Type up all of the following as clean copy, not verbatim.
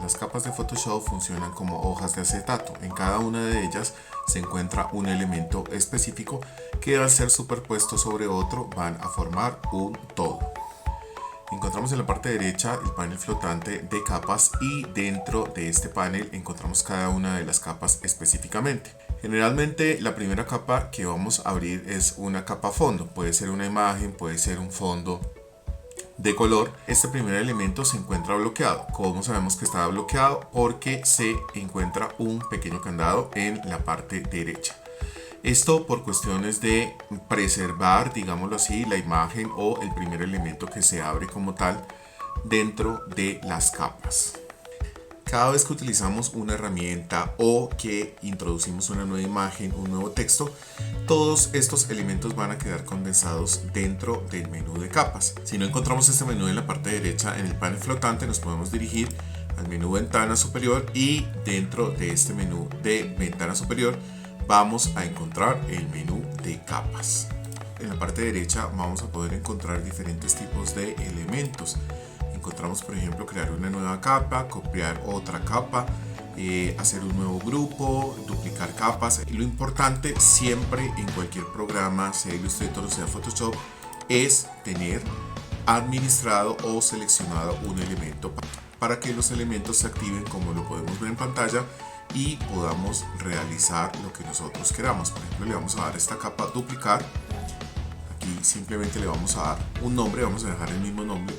Las capas de Photoshop funcionan como hojas de acetato. En cada una de ellas se encuentra un elemento específico que al ser superpuesto sobre otro van a formar un todo. Encontramos en la parte derecha el panel flotante de capas y dentro de este panel encontramos cada una de las capas específicamente. Generalmente la primera capa que vamos a abrir es una capa fondo, puede ser una imagen, puede ser un fondo de color. Este primer elemento se encuentra bloqueado. ¿Cómo sabemos que está bloqueado? Porque se encuentra un pequeño candado en la parte derecha. Esto por cuestiones de preservar, digámoslo así, la imagen o el primer elemento que se abre como tal dentro de las capas. Cada vez que utilizamos una herramienta o que introducimos una nueva imagen, un nuevo texto, todos estos elementos van a quedar condensados dentro del menú de capas. Si no encontramos este menú en la parte derecha, en el panel flotante nos podemos dirigir al menú ventana superior y dentro de este menú de ventana superior vamos a encontrar el menú de capas. En la parte derecha vamos a poder encontrar diferentes tipos de elementos. Encontramos, por ejemplo, crear una nueva capa, copiar otra capa, hacer un nuevo grupo, duplicar capas. Lo importante siempre en cualquier programa, sea Illustrator o sea Photoshop, es tener administrado o seleccionado un elemento para que los elementos se activen como lo podemos ver en pantalla y podamos realizar lo que nosotros queramos. Por ejemplo, le vamos a dar a esta capa duplicar. Aquí simplemente le vamos a dar un nombre, vamos a dejar el mismo nombre.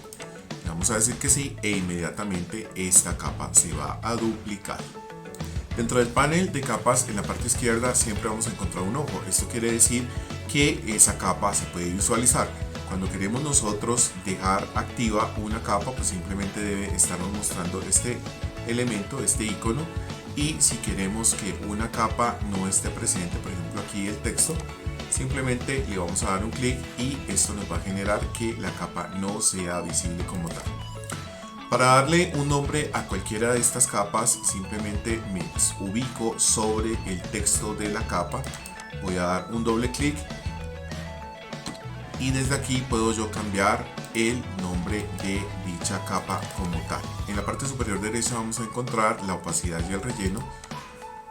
Le vamos a decir que sí e inmediatamente esta capa se va a duplicar. Dentro del panel de capas en la parte izquierda siempre vamos a encontrar un ojo. Esto quiere decir que esa capa se puede visualizar. Cuando queremos nosotros dejar activa una capa, pues simplemente debe estarnos mostrando este elemento, este icono. Y si queremos que una capa no esté presente, por ejemplo aquí el texto, simplemente le vamos a dar un clic y esto nos va a generar que la capa no sea visible como tal. Para darle un nombre a cualquiera de estas capas, simplemente me ubico sobre el texto de la capa, voy a dar un doble clic y desde aquí puedo yo cambiar el nombre de dicha capa como tal. En la parte superior derecha vamos a encontrar la opacidad y el relleno,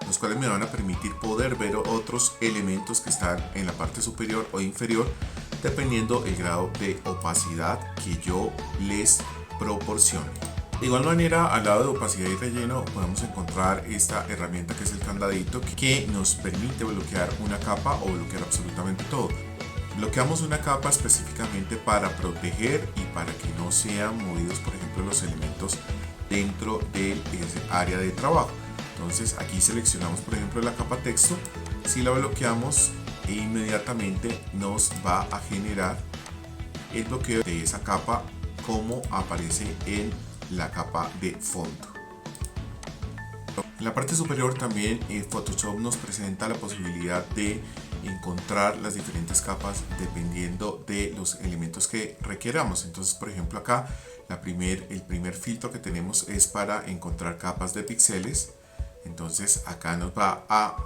los cuales me van a permitir poder ver otros elementos que están en la parte superior o inferior dependiendo el grado de opacidad que yo les proporcione. De igual manera, al lado de opacidad y relleno podemos encontrar esta herramienta que es el candadito que nos permite bloquear una capa o bloquear absolutamente todo. Bloqueamos una capa específicamente para proteger y para que no sean movidos, por ejemplo, los elementos dentro del área de trabajo. Entonces aquí seleccionamos, por ejemplo, la capa texto. Si la bloqueamos, inmediatamente nos va a generar el bloqueo de esa capa como aparece en la capa de fondo. En la parte superior también Photoshop nos presenta la posibilidad de encontrar las diferentes capas dependiendo de los elementos que requeramos. Entonces, por ejemplo, acá el primer filtro que tenemos es para encontrar capas de píxeles. Entonces acá nos va a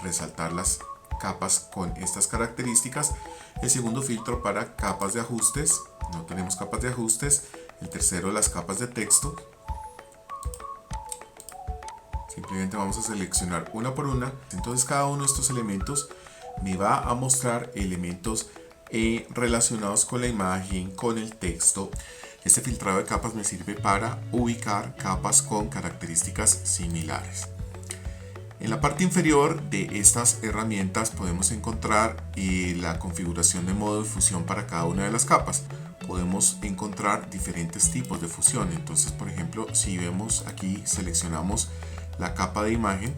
resaltar las capas con estas características. El segundo filtro para capas de ajustes, no tenemos capas de ajustes. El tercero, las capas de texto. Simplemente vamos a seleccionar una por una. Entonces cada uno de estos elementos me va a mostrar elementos relacionados con la imagen, con el texto. Este filtrado de capas me sirve para ubicar capas con características similares. En la parte inferior de estas herramientas podemos encontrar la configuración de modo de fusión para cada una de las capas. Podemos encontrar diferentes tipos de fusión. Entonces, por ejemplo, si vemos aquí, seleccionamos la capa de imagen,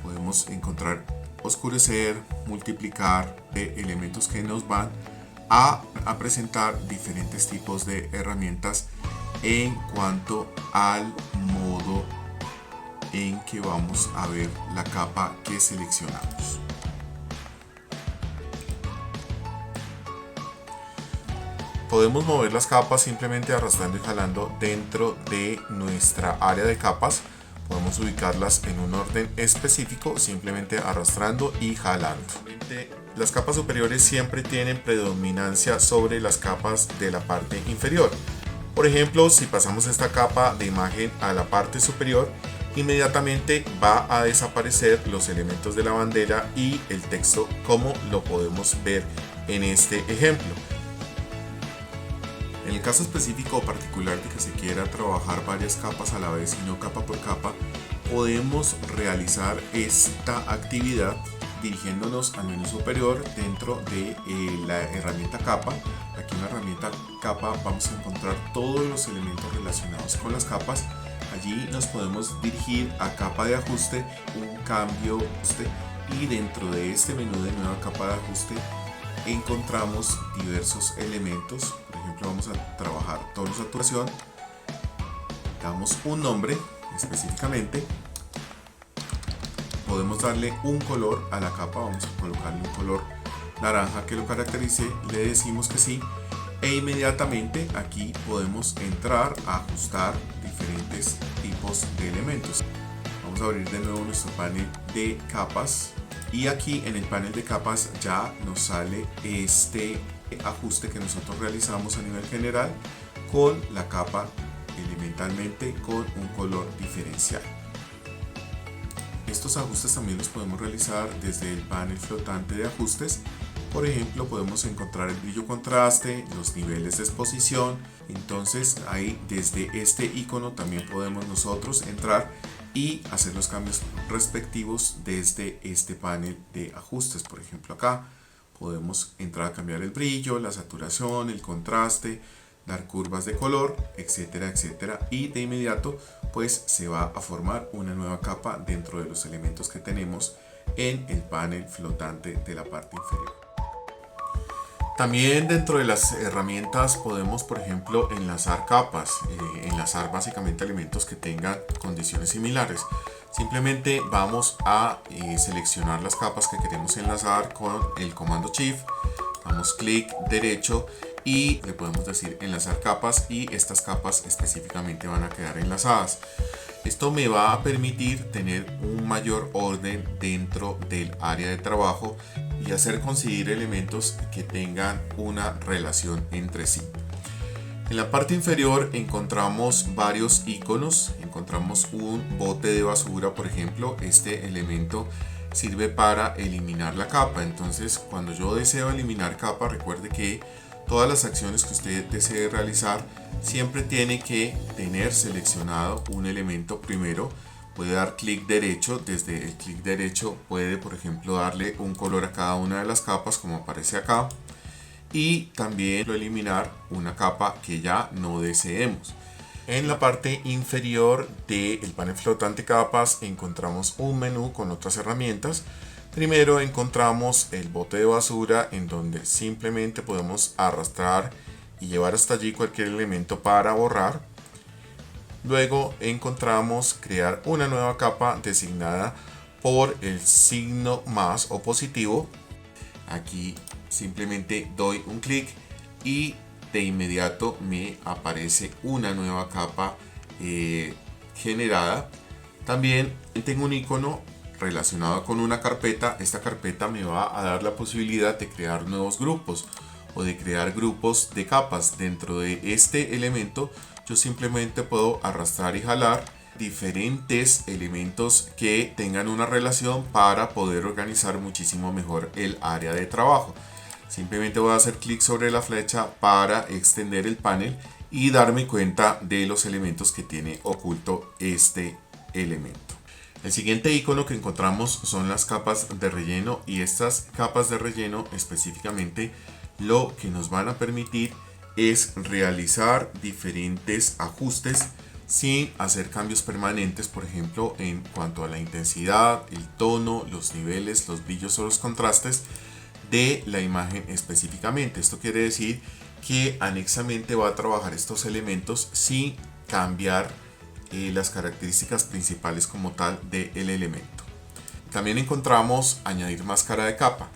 podemos encontrar oscurecer, multiplicar elementos que nos van a presentar diferentes tipos de herramientas en cuanto al modo en que vamos a ver la capa que seleccionamos. Podemos mover las capas simplemente arrastrando y jalando dentro de nuestra área de capas. Podemos ubicarlas en un orden específico simplemente arrastrando y jalando. Las capas superiores siempre tienen predominancia sobre las capas de la parte inferior. Por ejemplo, si pasamos esta capa de imagen a la parte superior, inmediatamente va a desaparecer los elementos de la bandera y el texto, como lo podemos ver en este ejemplo. En el caso específico o particular de que se quiera trabajar varias capas a la vez y no capa por capa, podemos realizar esta actividad dirigiéndonos al menú superior dentro de la herramienta capa. Aquí en la herramienta capa vamos a encontrar todos los elementos relacionados con las capas. Allí nos podemos dirigir a capa de ajuste, un cambio ajuste, y dentro de este menú de nueva capa de ajuste encontramos diversos elementos. Por ejemplo, vamos a trabajar tono saturación, damos un nombre específicamente, podemos darle un color a la capa, vamos a colocarle un color naranja que lo caracterice, le decimos que sí, e inmediatamente aquí podemos entrar a ajustar diferentes tipos de elementos. Vamos a abrir de nuevo nuestro panel de capas y aquí en el panel de capas ya nos sale este ajuste que nosotros realizamos a nivel general con la capa elementalmente con un color diferencial. Estos ajustes también los podemos realizar desde el panel flotante de ajustes. Por ejemplo, podemos encontrar el brillo contraste, los niveles de exposición. Entonces ahí desde este icono también podemos nosotros entrar y hacer los cambios respectivos desde este panel de ajustes. Por ejemplo, acá podemos entrar a cambiar el brillo, la saturación, el contraste, dar curvas de color, etcétera, etcétera, y de inmediato pues se va a formar una nueva capa dentro de los elementos que tenemos en el panel flotante de la parte inferior. También dentro de las herramientas podemos, por ejemplo, enlazar capas, enlazar básicamente elementos que tengan condiciones similares. Simplemente vamos a seleccionar las capas que queremos enlazar con el comando Shift, damos clic derecho y le podemos decir enlazar capas, y estas capas específicamente van a quedar enlazadas. Esto me va a permitir tener un mayor orden dentro del área de trabajo y hacer coincidir elementos que tengan una relación entre sí. En la parte inferior encontramos varios iconos, encontramos un bote de basura, por ejemplo. Este elemento sirve para eliminar la capa. Entonces, cuando yo deseo eliminar capa, recuerde que todas las acciones que usted desee realizar siempre tiene que tener seleccionado un elemento primero. Puede dar clic derecho, desde el clic derecho puede, por ejemplo, darle un color a cada una de las capas como aparece acá, y también eliminar una capa que ya no deseemos. En la parte inferior del panel flotante capas encontramos un menú con otras herramientas. Primero encontramos el bote de basura, en donde simplemente podemos arrastrar y llevar hasta allí cualquier elemento para borrar. Luego encontramos crear una nueva capa designada por el signo más o positivo. Aquí simplemente doy un clic y de inmediato me aparece una nueva capa generada. También tengo un icono relacionado con una carpeta. Esta carpeta me va a dar la posibilidad de crear nuevos grupos o de crear grupos de capas. Dentro de este elemento yo simplemente puedo arrastrar y jalar diferentes elementos que tengan una relación para poder organizar muchísimo mejor el área de trabajo. Simplemente voy a hacer clic sobre la flecha para extender el panel y darme cuenta de los elementos que tiene oculto este elemento. El siguiente icono que encontramos son las capas de relleno, y estas capas de relleno específicamente lo que nos van a permitir es realizar diferentes ajustes sin hacer cambios permanentes, por ejemplo en cuanto a la intensidad, el tono, los niveles, los brillos o los contrastes de la imagen específicamente. Esto quiere decir que anexamente va a trabajar estos elementos sin cambiar las características principales como tal del elemento. También encontramos añadir máscara de capa.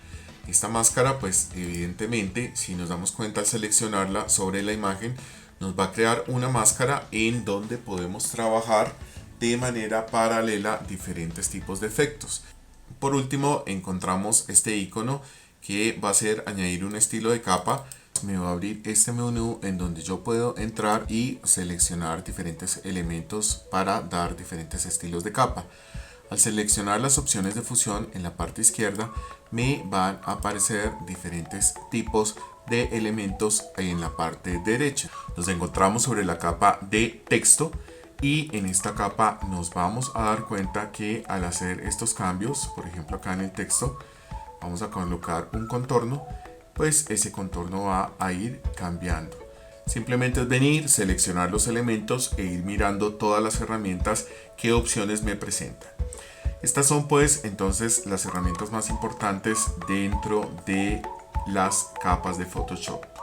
Esta máscara, pues evidentemente, si nos damos cuenta al seleccionarla sobre la imagen, nos va a crear una máscara en donde podemos trabajar de manera paralela diferentes tipos de efectos. Por último, encontramos este icono que va a ser añadir un estilo de capa. Me va a abrir este menú en donde yo puedo entrar y seleccionar diferentes elementos para dar diferentes estilos de capa. Al seleccionar las opciones de fusión en la parte izquierda me van a aparecer diferentes tipos de elementos en la parte derecha. Nos encontramos sobre la capa de texto y en esta capa nos vamos a dar cuenta que al hacer estos cambios, por ejemplo acá en el texto, vamos a colocar un contorno, pues ese contorno va a ir cambiando. Simplemente es venir, seleccionar los elementos e ir mirando todas las herramientas qué opciones me presentan. Estas son pues entonces las herramientas más importantes dentro de las capas de Photoshop.